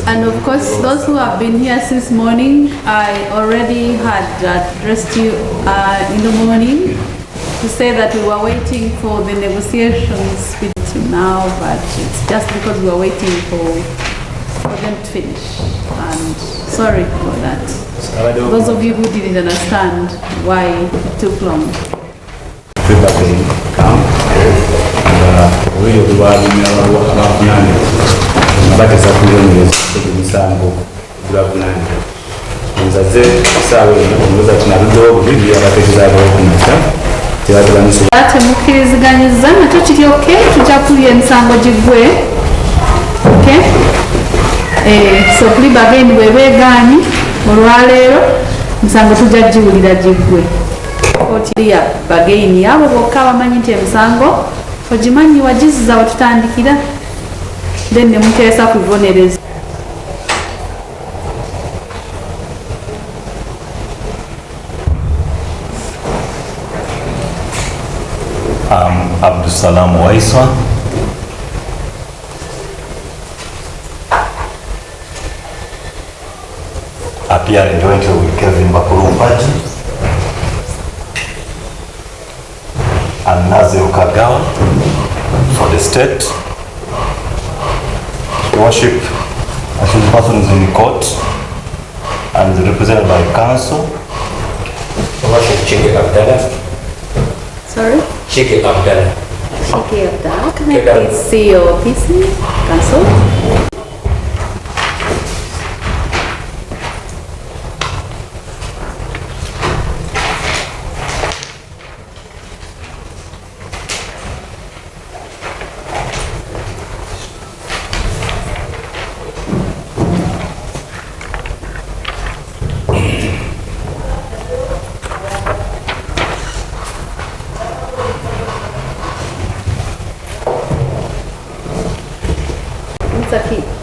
And of course, those who have been here since morning, I already had addressed you in the morning to say that we were waiting for the negotiations to now, but it's just because we were waiting for them to finish. And sorry for that. Those of you who didn't understand why it took long. Bateza kunyonyeza Emisango Bulago nzaze sawe omuza tunarudo bibiri abategeza abakumata tebatulanise ate mukirizganyiza nakyo kiri okay tujja kulya Emisango gigwe okay so plea bargain bwebegani olwaleero Emisango tujja giwulira gigwe Kooti ya bargain yabo bokka bamanyi nti Emisango ogimanyi wagiziza watutandikira then the mutesa kubonereza Abdusalam Waiswa appearing jointly with Kevin Bakurumpaji and Nazir Kagawa for the state. Worship accused persons in court and represented by counsel. Worship Chike Abdallah. Sorry? Chike Abdallah. Chike Abdallah. Can I please see your PC, counsel?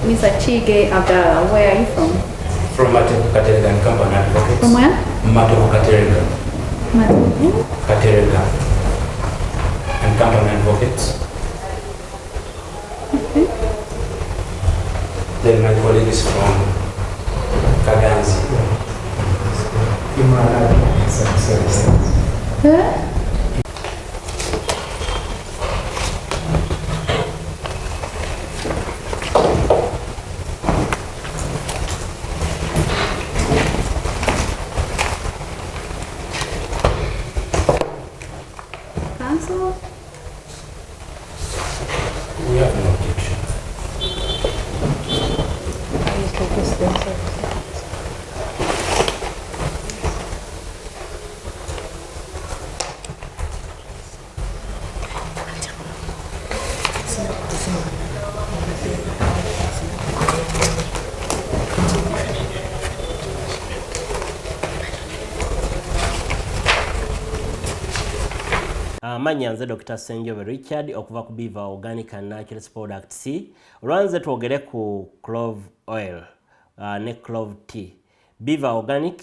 Mr. Chige Abdallah, where are you from? From Atabukidde and Company Advocates. From where? Atabukidde. Atabukidde and Company Advocates. Okay. Then my colleague is from Kaganzi. Huh? We have no objection. Amannya nze Dr. Senjobe Richard okuva ku Beaver Organic and Natural Products. Olwanze twogere ku clove oil ne clove tea. Beaver Organic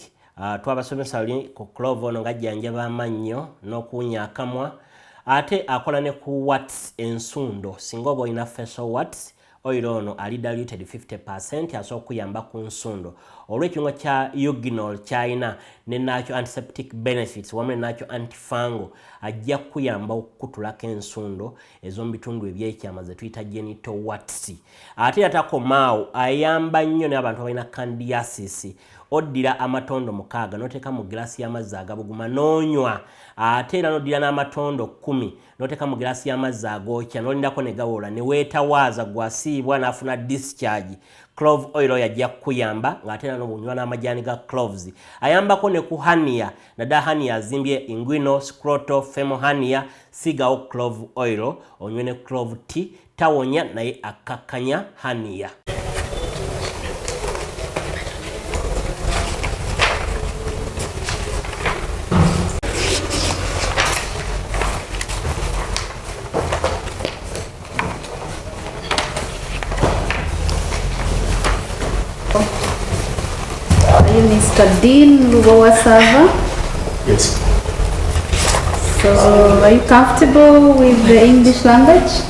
twabasomesa ku clove ono ng'ajjanjaba amannyo n'okuwunya akamwa ate akola ne ku watts ensundo singa oba olina facial watts oil ono ali diluted 50% asobola okuyamba ku nsundo olw'ekinywa kya eugenol kyalina ne nakyo antiseptic benefits wamu ne nakyo antifungal ajja kuyamba okukutulako ensundo ez'omu bitundu ebyekyama ze tuyita genital warts. Ate atakomaawo ayamba nnyo n'abantu abalina candidiasis. Oddira amatondo 6 n'oteeka mu giraasi y'amazzi agabuguma n'onywa. Ate era n'oddira n'amatondo 10 n'oteeka mu giraasi y'amazzi agookya n'olindako ne gawola ne weetawaaza gwasiibwa n'afuna discharge. Clove oil yajja kuyamba ng'ate era n'obunywa n'amajaani ga cloves. Ayambako ne ku hernia, naddala hernia azimbye inguinal, scrotal, femoral hernia, sigawo clove oil, onywe ne clove tea, tawonya naye akakkanya hernia. Are you Mr. Dean Lubowa server? Yes. So, are you comfortable with the English language?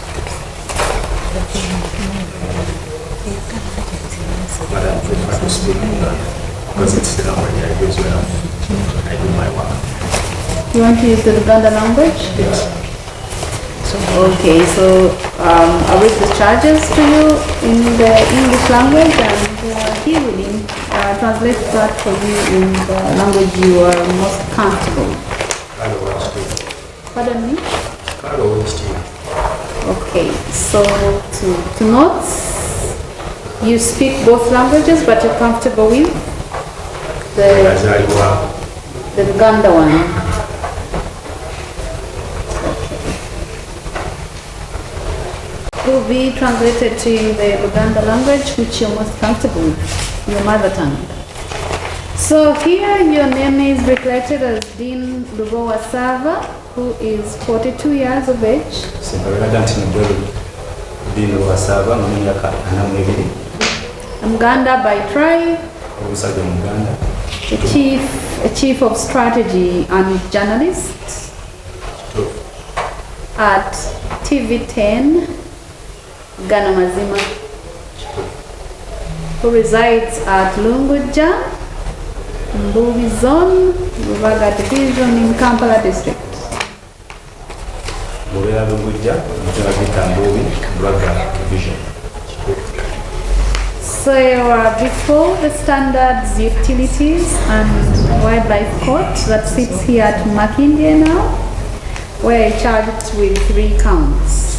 But I prefer to speak because it's the language I use when I do my work. You want to use the Luganda language? Yes. Okay, so I'll read the charges to you in the English language and he will translate that for you in the language you are most comfortable. Pardon me? Okay, so to note, you speak both languages but you're comfortable with the Luganda one. Will be translated to the Luganda language which you're most comfortable with, your mother tongue. So here your name is declared as Dean Lubowa Sava, who is 42 years of age. Muganda by tribe, a chief of strategy and journalist at TV10 Ghana Mazima, who resides at Lunguja, Mbuvi Zone, Lubaga Division in Kampala District. So before the Standards Utilities and Wildlife Court that sits here at Makindye now, where charged with 3 counts.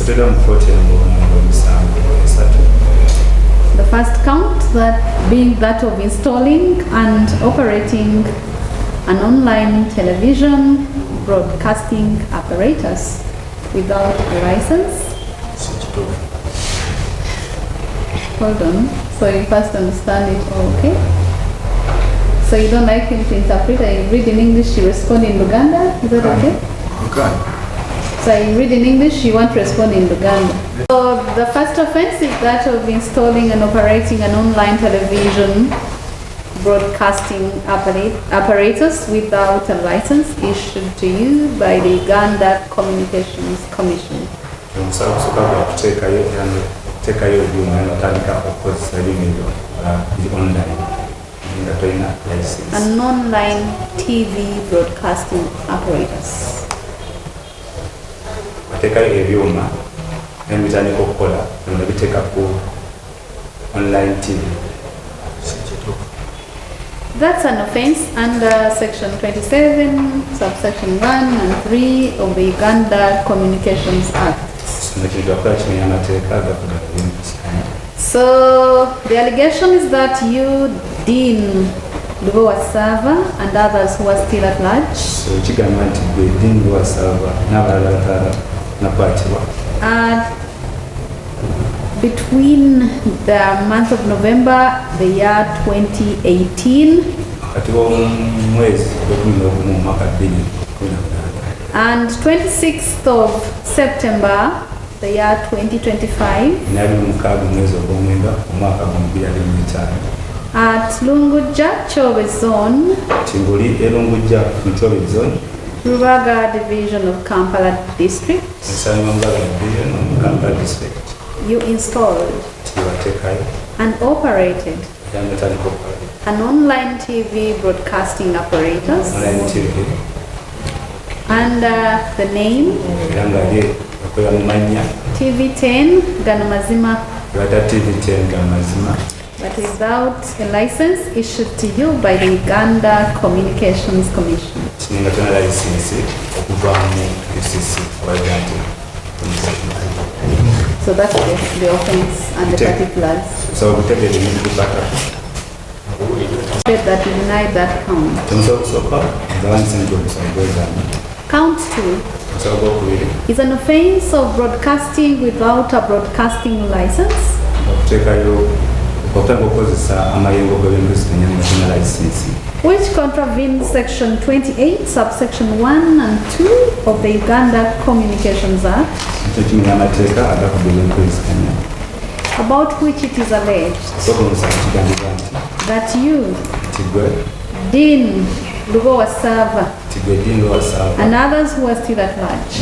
The first count that being that of installing and operating an online television broadcasting apparatus without a license. Hold on. So you first understand it, okay? So you don't like him to interpret. I read in English, you respond in Luganda. Is that okay? Okay. So you read in English, you want to respond in Luganda. So the first offense is that of installing and operating an online television broadcasting apparatus without a license issued to you by the Uganda Communications Commission. An online TV broadcasting apparatus. Online TV. That's an offense under section 27, subsection 1 and 3 of the Uganda Communications Act. So the allegation is that you, Dean Lubowa Sava, and others who are still at large, between the month of November, the year 2018, and 26th of September, the year 2025, at Lunguja, Chobe Zone, Rubaga Division of Kampala District, you installed and operated an online TV broadcasting operators. Online TV. And the name? TV10 Ganamazima. TV10 Ganamazima. But without a license issued to you by the Uganda Communications Commission. So that's the offense and the particulars. So we take the said that you denied that count. Count 2 is an offense of broadcasting without a broadcasting license. Which contravenes section 28, subsection 1 and 2 of the Uganda Communications Act, about which it is alleged that you, Dean Lubowa and others who are still at large,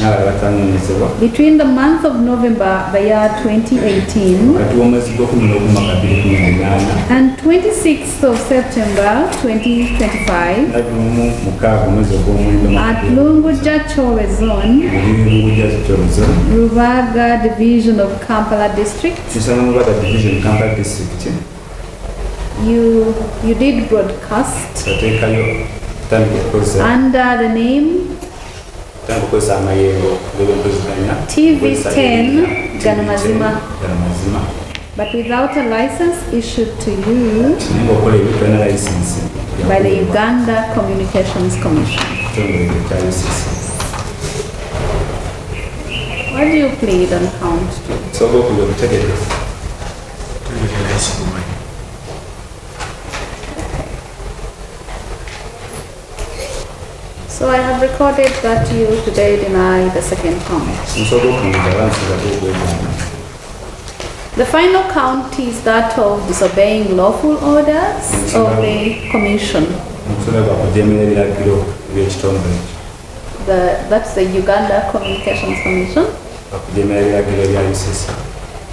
between the month of November the year 2018 and 26th of September 2025 at Lunguja Chove Zone, Rubaga Division of Kampala District, you did broadcast under the name TV10 Ganamazima, but without a license issued to you by the Uganda Communications Commission. What do you plead on count 2? So I have recorded that you today deny the second count. The final count is that of disobeying lawful orders of the Commission. That's the Uganda Communications Commission.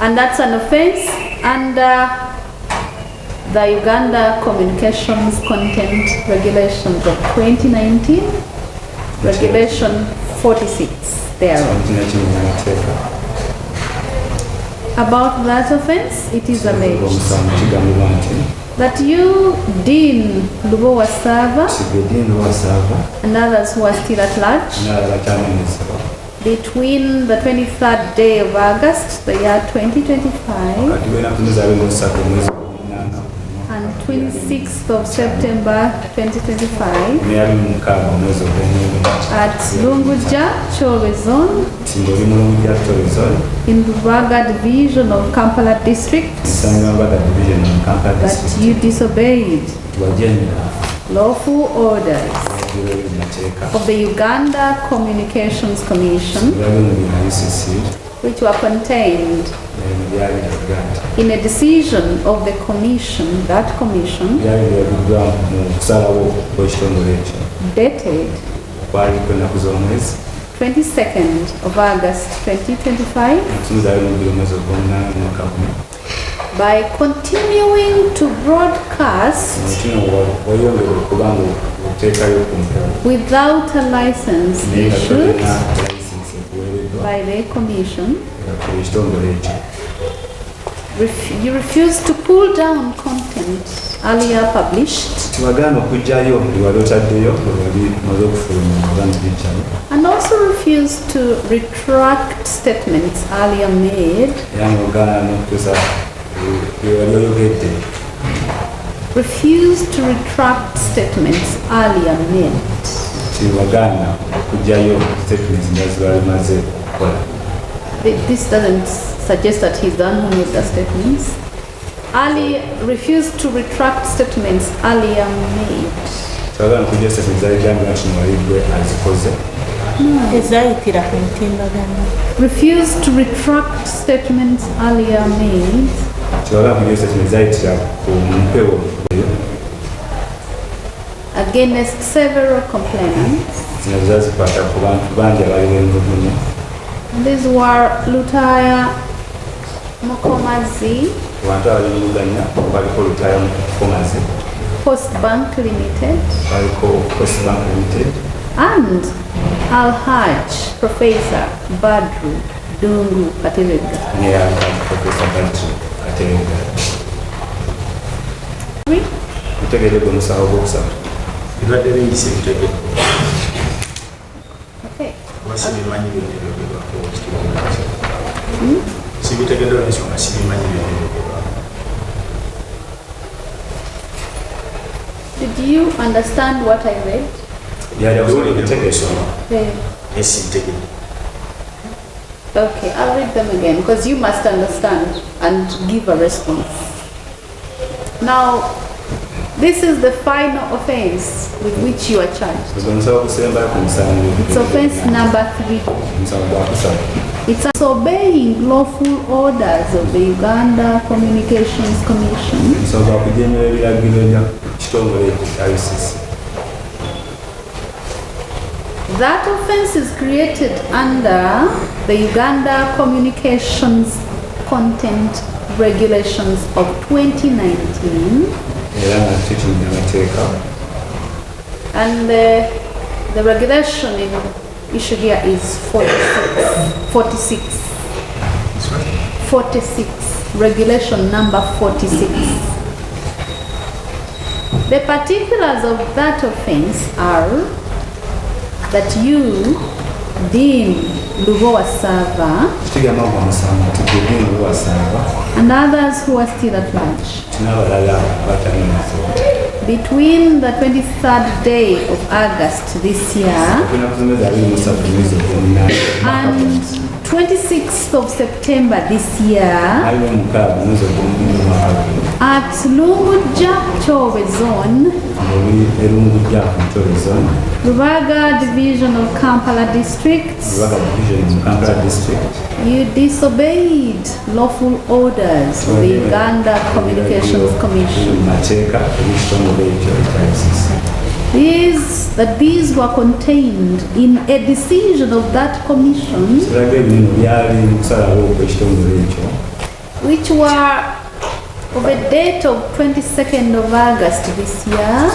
And that's an offense under the Uganda Communications Content Regulations of 2019. Regulation 46 thereof. About that offense, it is alleged that you, Dean Lubowa and others who are still at large, between the 23rd day of August, the year 2025, and 26th of September 2025 at Lunguja Chove Zone in Rubaga Division of Kampala District, that you disobeyed lawful orders of the Uganda Communications Commission, which were contained in a decision of the commission, that commission, dated 22nd of August 2025, by continuing to broadcast without a license issued by the commission. You refuse to pull down content earlier published and also refuse to retract statements earlier made. Refuse to retract statements earlier made. This doesn't suggest that he's the one who made the statements. Ali refused to retract statements earlier made. Refused to retract statements earlier made. Against several complainants. These were Lutaya Mokomazi, Post Bank Limited, Post Bank Limited, and Alhaj Professor Badru Dungu Katerega. near Professor Badru Katerega. Mutegedde omusawo gw'okusatu. Bibadde biyise bitegedde. Okay. Sibimanyi byogerwako ekitibwa. Sibitegedde olw'ensonga sibimanyi byogerwako. Did you understand what I read? Okay, I'll read them again because you must understand and give a response. Now, this is the final offense with which you are charged. It's offense number 3. It's disobeying lawful orders of the Uganda Communications Commission. That offense is created under the Uganda Communications Content Regulations of 2019. And the regulation in issue here is 46. Regulation number 46. The particulars of that offense are that you, Dean Lubowa server, and others who are still at large, between the 23rd day of August this year and 26th of September this year at Lumbye zone, Bulago division of Kampala district, you disobeyed lawful orders of the Uganda Communications Commission. These were contained in a decision of that commission, which were of a date of 22nd of August this year,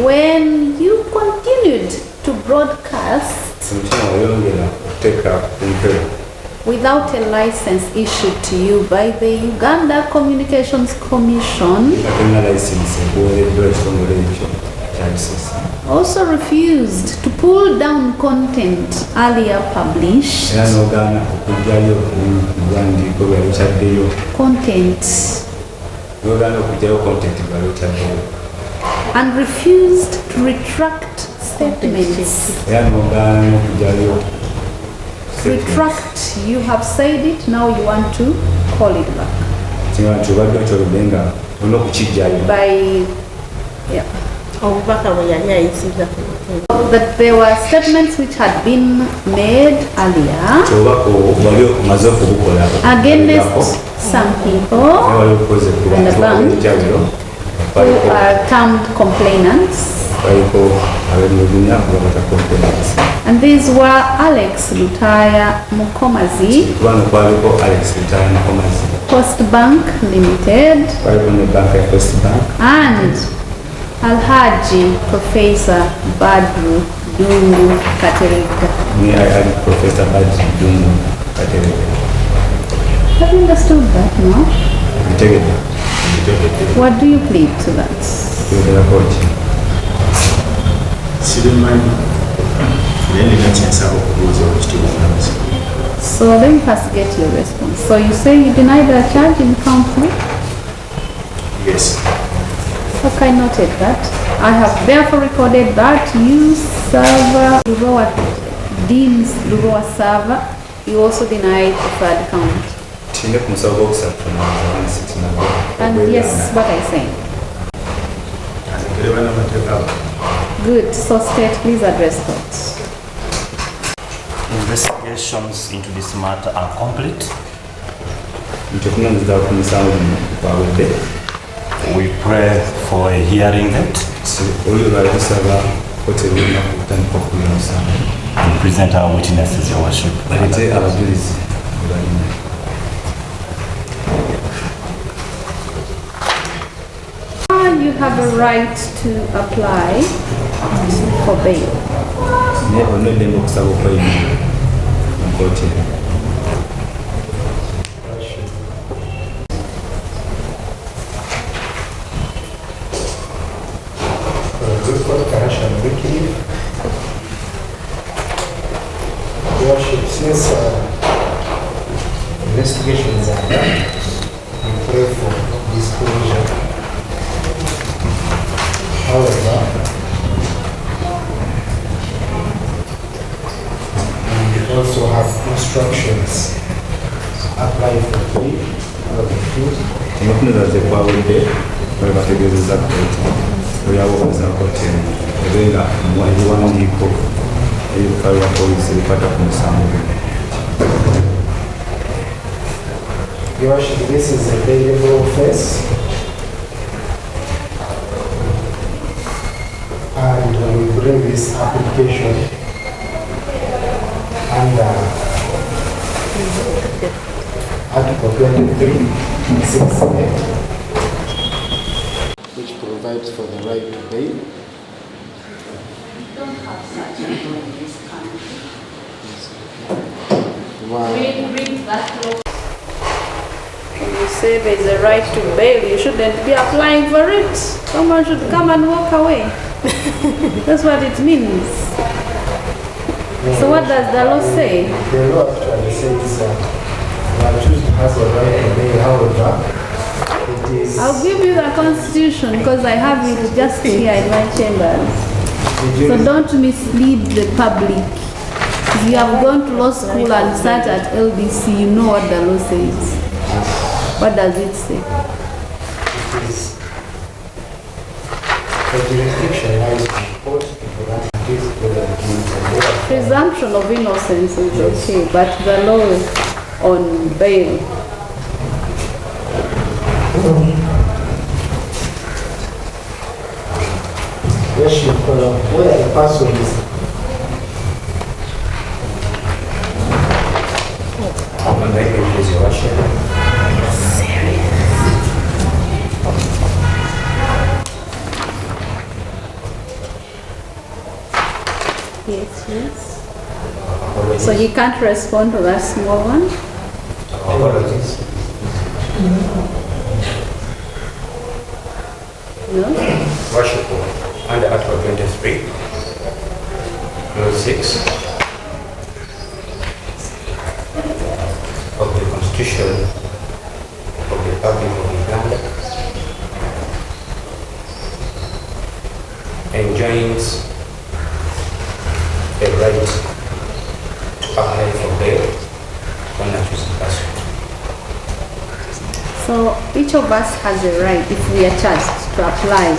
when you continued to broadcast without a license issued to you by the Uganda Communications Commission, also refused to pull down content earlier published, and refused to retract statements. Retract, you have said it, now you want to call it back. By, yeah. That there were statements which had been made earlier against some people in the bank who are termed complainants. And these were Alex Lutaya Mukomazi, Post Bank Limited, and Alhaji Professor Badru Dungu Katerega. Professor Badru Dungu Katerega. Have you understood that now? What do you plead to that? So let me first get your response. So you say you deny the charge in count 4? Yes. Okay, I noted that. I have therefore recorded that you server Lubowa, Dean's Lubowa server, you also denied the third count. And yes, what I say. Good. So state, please address thoughts. Investigations into this matter are complete. We pray for a hearing date and present our witnesses, Your Worship. have a right to apply for bail. Since investigations are done, we pray for disclosure. However, we also have instructions. Apply for plea, Your Worship, this is a bailable offense, and we bring this application under Article 23, 6A, which provides for the right to bail. Read that law. When you say there's a right to bail, you shouldn't be applying for it. Someone should come and walk away. That's what it means. So what does the law say? The law actually says that accused has a right to bail, however, it is... I'll give you the constitution because I have it just here in my chambers. So don't mislead the public. If you have gone to law school and sat at LBC, you know what the law says. What does it say? It is the jurisdiction lies in court to grant this whether the guilty. Presumption of innocence is okay, but the law on bail. Worship, where the person is. Yes, yes. So he can't respond to that small one? No? Worship under Article 23, Clause 6 of the Constitution of the Republic of Uganda enjoins a right to apply for bail on an accused person. So each of us has a right, if we are charged, to apply,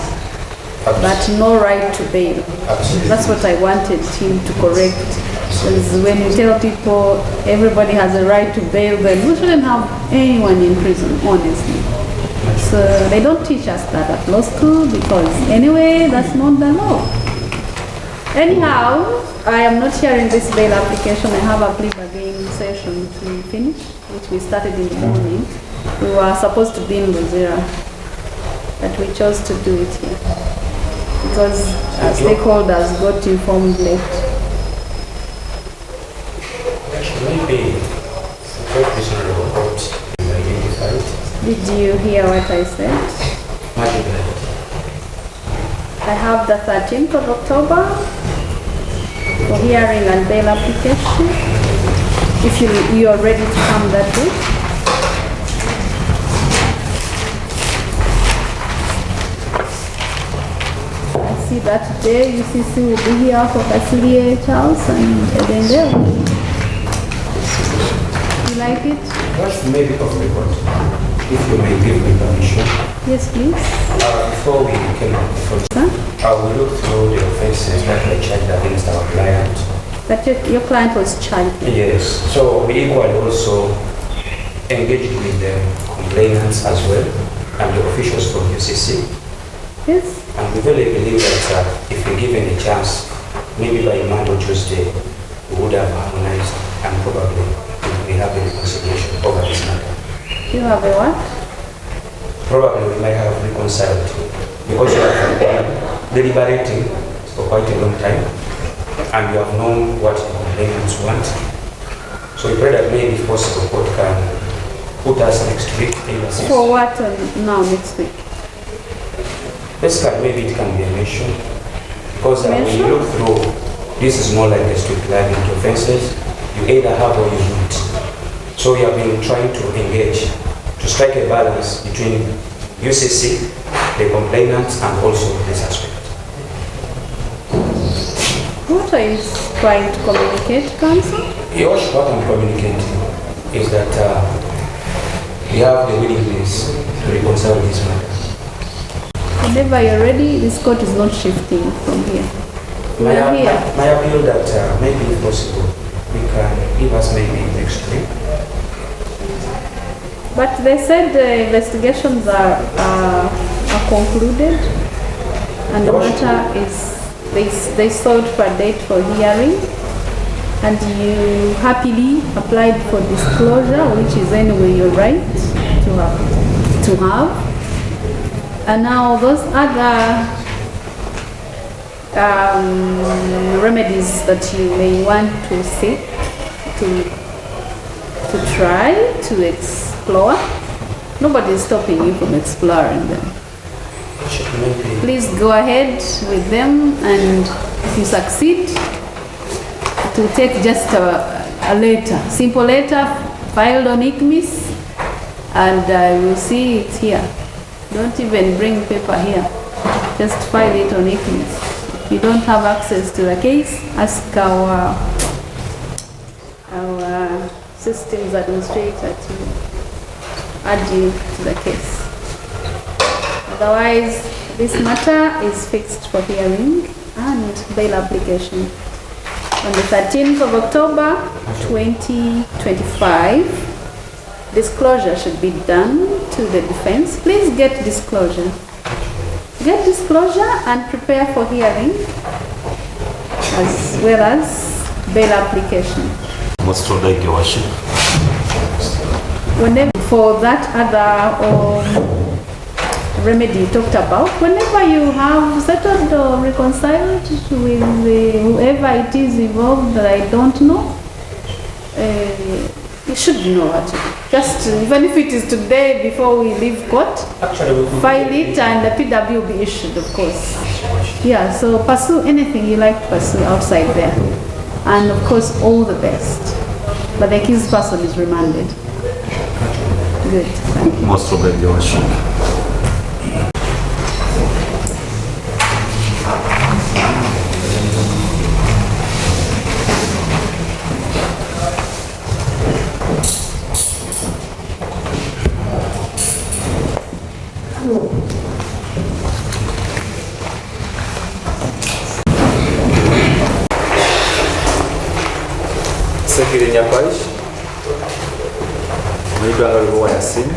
but no right to bail. Absolutely. That's what I wanted him to correct. Because when you tell people everybody has a right to bail, then we shouldn't have anyone in prison, honestly. So they don't teach us that at law school because anyway, that's not the law. Anyhow, I am not hearing this bail application. I have a plea bargaining session to finish, which we started in the morning. We were supposed to be in Luzera, but we chose to do it here because stakeholders got informed late. Maybe the reasonable court identified. Did you hear what I said? I have the 13th of October for hearing and bail application. If you are ready to come that day. I see that today UCC will be here for Kasilie Charles and Edendale. You like it? What's the maybe of record? If you may give me permission. Yes, please. Before we came up with Huh? I will look through the offenses that were charged against our client. That your client was charged. Yes, so we equally also engaged with the complainants as well and the officials from UCC. Yes. And we really believe that if we're given a chance, maybe by Monday or Tuesday, we would have harmonized and probably we have a reconciliation over this matter. You have a what? Probably we might have reconciled because you have been deliberating for quite a long time and you have known what the complainants want. So we pray that maybe if possible, court can put us next week. For what now next week? Basically, maybe it can be a mission. Because when you look through, this is more like a street liability offenses. You either have or you don't. So we have been trying to engage, to strike a balance between UCC, the complainants, and also the suspect. What are you trying to communicate, counsel? Yes, what I'm communicating is that we have the willingness to reconcile this matter. Whenever you're ready, this court is not shifting from here. My We're here. appeal that maybe if possible, we can give us maybe next week. But they said the investigations are concluded and the matter is, they sought for a date for hearing and you happily applied for disclosure, which is anyway your right to have. And now those other remedies that you may want to seek, to try to explore, nobody is stopping you from exploring them. Please go ahead with them, and if you succeed, it will take just a letter, simple letter filed on ICMIS, and we'll see it here. Don't even bring paper here, just file it on ICMIS. If you don't have access to the case, ask our systems administrator to add you to the case. Otherwise, this matter is fixed for hearing and bail application. On the 13th of October 2025, disclosure should be done to the defense. Please get disclosure. Get disclosure and prepare for hearing as well as bail application. Most of the worship. Whenever for that other remedy you talked about, whenever you have settled or reconciled with whoever it is involved that I don't know, you should know what to do. Just even if it is today before we leave court, file it and the PW will be issued, of course. Yeah, so pursue anything you like to pursue outside there. And of course, all the best. But the accused person is remanded. Good, thank you. Most of the worship. Secretary Nyapaish, Lubowa Yasin.